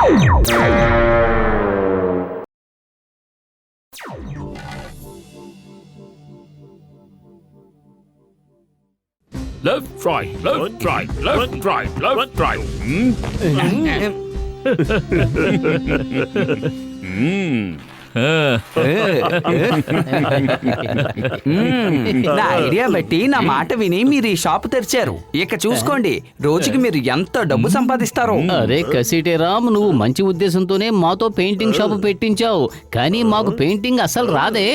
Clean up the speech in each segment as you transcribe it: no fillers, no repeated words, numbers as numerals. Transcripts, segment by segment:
Left, right, left, right, left, right, left, right. నా idea బట్టి నా మాట విని మీరు ఈ షాప్ తెరిచారు. ఇక చూసుకోండి రోజుకి మీరు ఎంత డబ్బు సంపాదిస్తారో. అరే కసిటేరామ్, నువ్వు మంచి ఉద్దేశంతోనే మాతో పెయింటింగ్ షాప్ పెట్టించావు, కానీ మాకు పెయింటింగ్ అసలు రాదే.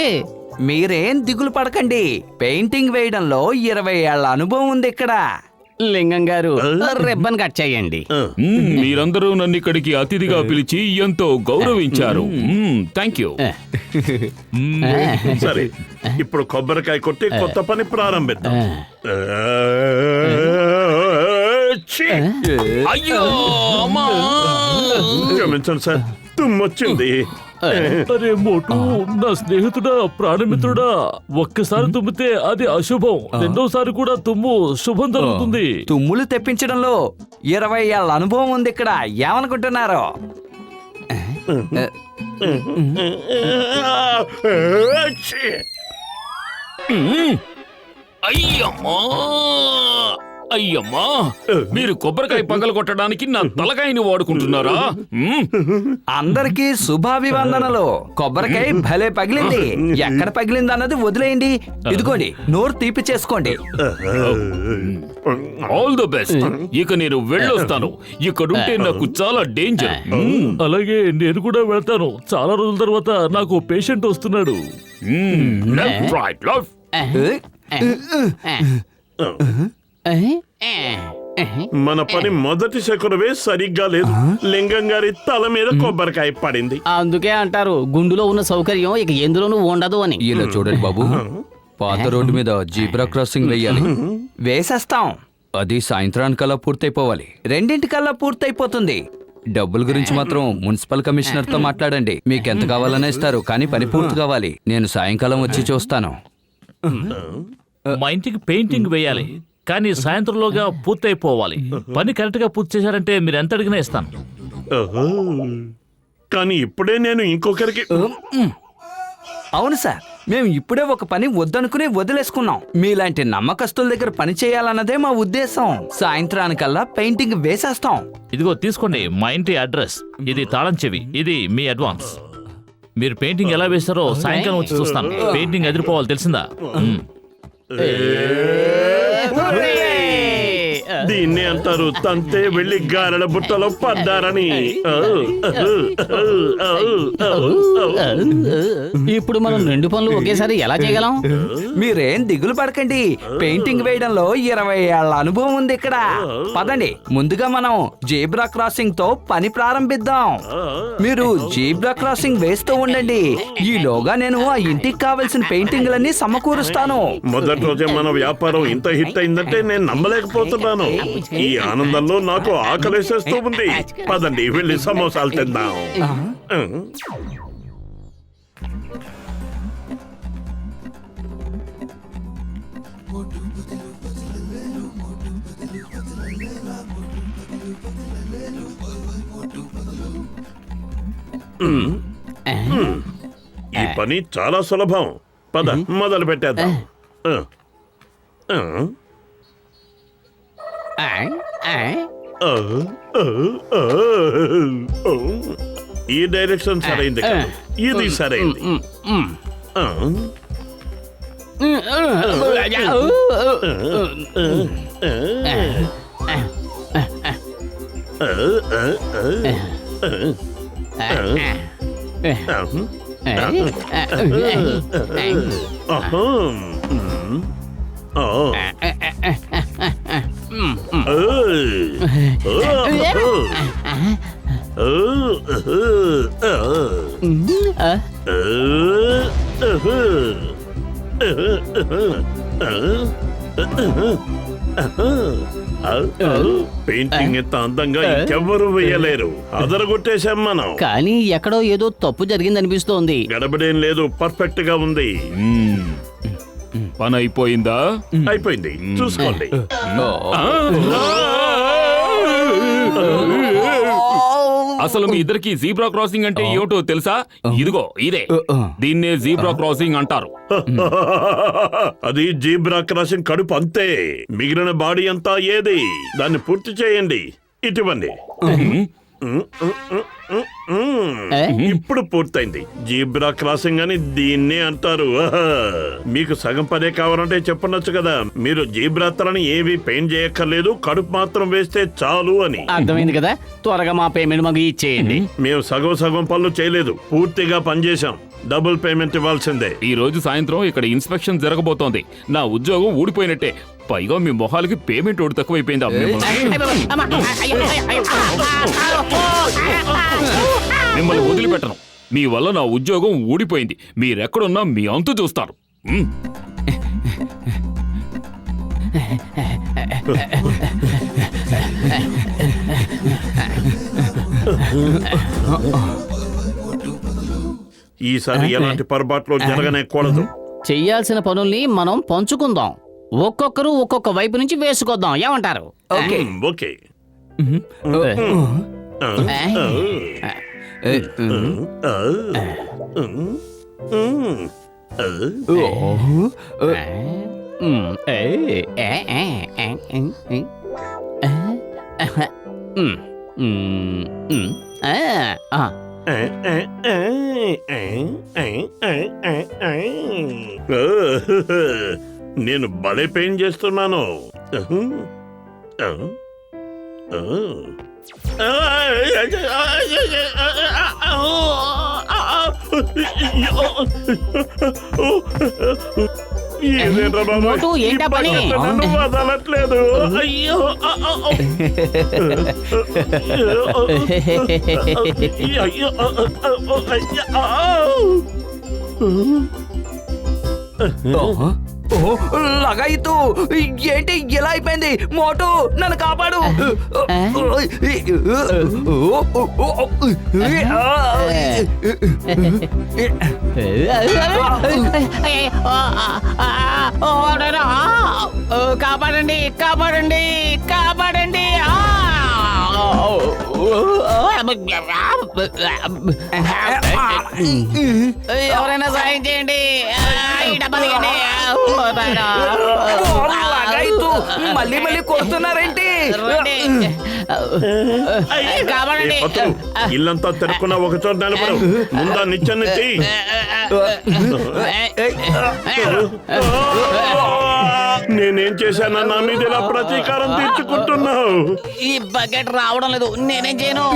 మీరేం దిగులు పడకండి, పెయింటింగ్ వేయడంలో 20 ఏళ్ల అనుభవం ఉంది ఇక్కడ. లింగం గారు, రిబ్బన్ కట్ చేయండి. మీరందరూ నన్ను ఇక్కడికి అతిథిగా పిలిచి ఎంతో గౌరవించారు. Thank you. సరే, ఇప్పుడు కొబ్బరికాయ కొట్టి కొత్త పని ప్రారంభిద్దాం. అయ్యో క్షమించండి సార్, తుమ్మొచ్చింది. అరే మోటు, నా స్నేహితుడా, ప్రాణమిత్రుడా, ఒక్కసారి తుమ్మితే అది అశుభం, రెండోసారి కూడా తుమ్ము శుభం జరుగుతుంది. తుమ్ములు తెప్పించడంలో 20 ఏళ్ల అనుభవం ఉంది ఇక్కడ. ఏమనుకుంటున్నారు? అయ్యమ్మా అయ్యమ్మా, మీరు కొబ్బరికాయ పగల కొట్టడానికి నా తలకాయని వాడుకుంటున్నారా? అందరికీ శుభాభివందనలు. కొబ్బరికాయ భలే పగిలింది. ఎక్కడ పగిలింది అన్నది వదిలేయండి. ఇదిగోండి, నోరు తీపి చేసుకోండి. All the best. ఇక నేను వెళ్ళొస్తాను. ఇక్కడుంటే నాకు చాలా డేంజర్. అలాగే నేను కూడా వెళ్తాను. చాలా రోజుల తర్వాత నాకు పేషెంట్ వస్తున్నాడు. Left, right, left. మన పని మొదటి శకునవే సరిగ్గా లేదు. లింగం గారి తల మీద కొబ్బరికాయ పడింది. అందుకే అంటారు గుండులో ఉన్న సౌకర్యం ఇక ఎందులోనూ ఉండదు అని. ఇలా చూడండి బాబు, పాత రోడ్డు మీద జీబ్రా క్రాసింగ్ వెయ్యాలి. వేసేస్తాం. అది సాయంత్రానికల్లా పూర్తయిపోవాలి. 2 పూర్తయిపోతుంది. డబ్బుల గురించి మాత్రం మున్సిపల్ కమిషనర్ తో మాట్లాడండి. మీకు ఎంత కావాలనే ఇస్తారు, కానీ పని పూర్తి కావాలి. నేను సాయంకాలం వచ్చి చూస్తాను. మా ఇంటికి పెయింటింగ్ వేయాలి, కానీ సాయంత్రంలోగా పూర్తయిపోవాలి. పని కరెక్ట్ గా పూర్తి చేశారంటే మీరు ఎంత అడిగినా ఇస్తాను. కానీ ఇప్పుడే నేను ఇంకొకరికి అవును సార్, మేము ఇప్పుడే ఒక పని వద్దనుకుని వదిలేసుకున్నాం. మీలాంటి నమ్మకస్తుల దగ్గర పని చేయాలన్నదే మా ఉద్దేశం. సాయంత్రానికల్లా పెయింటింగ్ వేసేస్తాం. ఇదిగో తీసుకోండి మా ఇంటి అడ్రస్. ఇది తాళం చెవి, ఇది మీ అడ్వాన్స్. మీరు పెయింటింగ్ ఎలా వేస్తారో సాయంకాలం వచ్చి చూస్తాను. పెయింటింగ్ అదిరిపోవాలి, తెలిసిందా? దీన్ని అంటారు తంతే వెళ్లి గారెల బుట్టలో పడ్డారని. ఇప్పుడు మనం 2 పనులు ఒకేసారి ఎలా చేయగలం? మీరేం దిగులు పడకండి, పెయింటింగ్ వేయడంలో 20 ఏళ్ల అనుభవం ఉంది ఇక్కడ. పదండి, ముందుగా మనం జీబ్రా క్రాసింగ్ తో పని ప్రారంభిద్దాం. మీరు జీబ్రా క్రాసింగ్ వేస్తూ ఉండండి. ఈలోగా నేను ఆ ఇంటికి కావలసిన పెయింటింగ్లన్నీ సమకూరుస్తాను. మొదటి రోజే మన వ్యాపారం ఇంత హిట్ అయిందంటే నేను నమ్మలేకపోతున్నాను. ఈ ఆనందంలో నాకు ఆకలేసేస్తూ ఉంది. పదండి వెళ్ళి సమోసాలు తిందాం. ఈ పని చాలా సులభం. పద మొదలు పెట్టేద్దాం. ఈ డైరెక్షన్ సరైంది కాదు, ఇది సరైంది. పెయింటింగ్ ఎంత అందంగా ఇంకెవ్వరూ వేయలేరు. అదరగొట్టేశాం మనం. కానీ ఎక్కడో ఏదో తప్పు జరిగిందనిపిస్తోంది. గడబడేం లేదు, పర్ఫెక్ట్ గా ఉంది. పని అయిపోయిందా? అయిపోయింది, చూసుకోండి. అసలు మీ ఇద్దరికి జీబ్రా క్రాసింగ్ అంటే ఏమిటో తెలుసా? ఇదిగో ఇదే, దీన్నే జీబ్రా క్రాసింగ్ అంటారు. అది జీబ్రా క్రాసింగ్ కడుపు అంతే. మిగిలిన బాడీ అంతా ఏది? దాన్ని పూర్తి చేయండి. ఇటువంటి ఇప్పుడు పూర్తయింది. జీబ్రా క్రాసింగ్ అని దీన్నే అంటారు. మీకు సగం పదే కావాలంటే చెప్పనొచ్చు కదా. మీరు జీబ్రా తలని ఏవి పెయింట్ చేయక్కర్లేదు, కడుపు మాత్రం వేస్తే చాలు అని. అర్థమైంది కదా, త్వరగా మా పేమెంట్ మాకు ఇచ్చేయండి. మేము సగం పనులు చేయలేదు, పూర్తిగా పనిచేశాం. డబుల్ పేమెంట్ ఇవ్వాల్సిందే. ఈ రోజు సాయంత్రం ఇక్కడ ఇన్స్పెక్షన్ జరగబోతోంది. నా ఉద్యోగం ఊడిపోయినట్టే. పైగా మీ మొహాలకి పేమెంట్ ఒకటి తక్కువైపోయింది. మిమ్మల్ని వదిలిపెట్టను. మీ వల్ల నా ఉద్యోగం ఊడిపోయింది. మీరెక్కడున్నా మీ అంతు చూస్తారు. ఈసారి ఎలాంటి పొరపాట్లు జరగనేకూడదు. చెయ్యాల్సిన పనుల్ని మనం పంచుకుందాం. ఒక్కొక్కరు ఒక్కొక్క వైపు నుంచి వేసుకొద్దాం. ఏమంటారు? ఓకే. ఓకే. నేను భలే పెయింట్ చేస్తున్నాను. మోటు, ఏంటా పని? నన్ను వదలట్లేదు. అయ్యో లగాయితూ ఏంటి ఇలా అయిపోయింది? మోటు నన్ను కాపాడు. కాపాడండి, కాపాడండి, కాపాడండి. ఎవరైనా సాయం చేయండి. లగాయితూ మళ్ళీ మళ్ళీ కొడుతున్నారేంటి? కాపాడండి. ఇల్లంతా తిరుక్కున్న ఒక చోట నిలబడు. ముందా నిచ్చెనెత్తి. నేనేం చేశానా? నా మీద ఇలా ప్రతీకారం తీర్చుకుంటున్నావు. ఈ బకెట్ రావడం లేదు, నేనేం చేయను.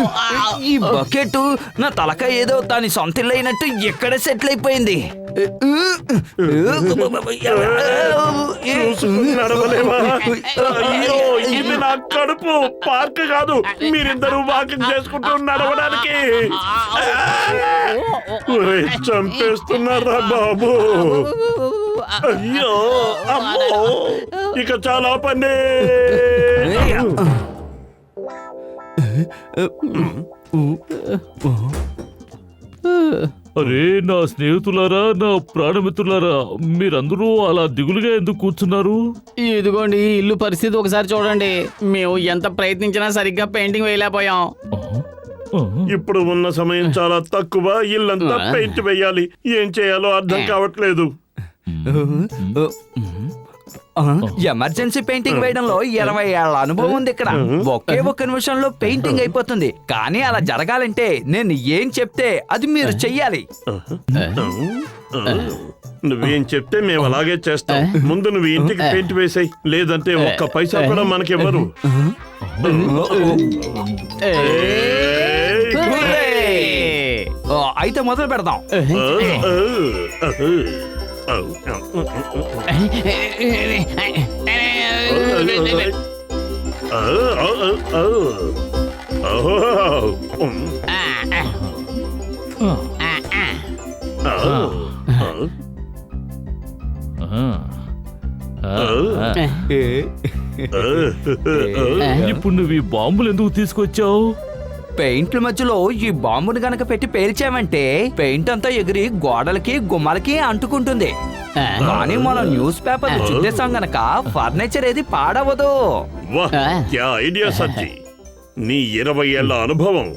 ఈ బకెట్ నా తలకాయ ఏదో దాని సొంత ఇల్లు అయినట్టు ఎక్కడ సెటిల్ అయిపోయింది. నడవలేవా? అయ్యో, ఇది నా కడుపు, పార్క్ కాదు. మీరిద్దరూ వాకింగ్ చేసుకుంటూ నడవడానికి చంపేస్తున్నారా బాబు? అయ్యో అమ్మో, ఇక చాలా పని. అరే నా స్నేహితులారా, నా ప్రాణమిత్రులారా, మీరందరూ అలా దిగులుగా ఎందుకు కూర్చున్నారు? ఇదిగోండి ఇల్లు పరిస్థితి ఒకసారి చూడండి. మేము ఎంత ప్రయత్నించినా సరిగ్గా పెయింటింగ్ వేయలేకపోయాం. ఇప్పుడు ఉన్న సమయం చాలా తక్కువ. ఇల్లంతా పెయింట్ వేయాలి. ఏం చేయాలో అర్థం కావట్లేదు. ఎమర్జెన్సీ పెయింటింగ్ వేయడంలో 20 ఏళ్ల అనుభవం ఉంది ఇక్కడ. ఒకే ఒక్క నిమిషంలో పెయింటింగ్ అయిపోతుంది. కానీ అలా జరగాలంటే నేను ఏం చెప్తే అది మీరు చెయ్యాలి. నువ్వేం చెప్తే మేము అలాగే చేస్తాం. ముందు నువ్వు ఇంటికి పెయింట్ వేసాయి, లేదంటే ఒక్క పైసా కూడా మనకివ్వరు. అయితే మొదలు పెడదాం. ఇప్పుడు నువ్వు ఈ బాంబులు ఎందుకు తీసుకొచ్చావు? పెయింట్ల మధ్యలో ఈ బాంబుని గనక పెట్టి పేల్చామంటే పెయింట్ అంతా ఎగిరి గోడలకి గుమ్మలకి అంటుకుంటుంది. కానీ మనం న్యూస్ పేపర్ చుట్టేసాం గనక ఫర్నిచర్ ఏది పాడవదు. వాహ్, క్యా ఐడియా సజ్జీ. నీ 20 ఏళ్ల అనుభవం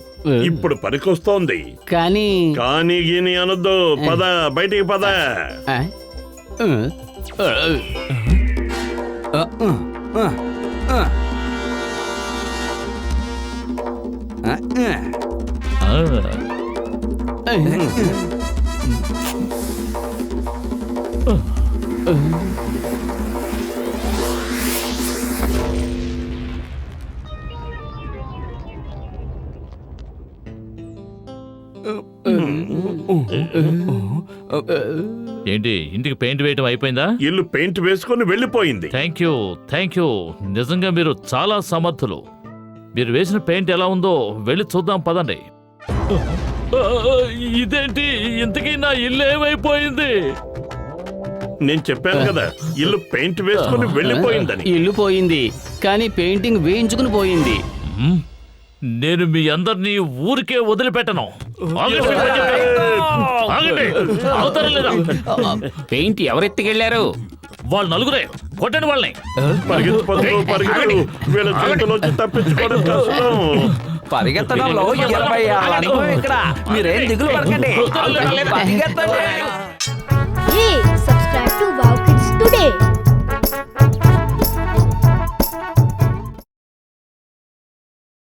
ఇప్పుడు పనికొస్తోంది. కానీ కానీ గీని అనొద్దు, పద బయటికి పద. ఆ? ఆ, ఏంటి ఇంటికి పెయింట్ వేయటం అయిపోయిందా? ఇల్లు పెయింట్ వేసుకొని వెళ్ళిపోయింది. Thank you. నిజంగా మీరు చాలా సమర్థులు. మీరు వేసిన పెయింట్ ఎలా ఉందో వెళ్ళి చూద్దాం పదండి. ఇదేంటి ఇంతకీ నా ఇల్లు ఏమైపోయింది? నేను చెప్పాను కదా, ఇల్లు పెయింట్ వేసుకొని వెళ్ళిపోయిందని. ఇల్లు పోయింది కానీ పెయింటింగ్ వేయించుకుని పోయింది. హ్మ్? నేను మీ అందరినీ ఊరికే వదిలిపెట్టను. ఆగండి. ఆగండి. అవుతారా లేదా? పెయింట్ ఎవరెత్తుకెళ్లారు? వాళ్ళు నలుగురే, కొట్టండి వాళ్ళని. పరిగెత్తు. వీళ్ళ చేతిలోంచి తప్పించుకోవడం కష్టం. పరిగెత్తడంలో 20 ఏళ్ల అనుభవం ఇక్కడ. మీరేం దిగులు పడకండి. పరిగెత్తండి.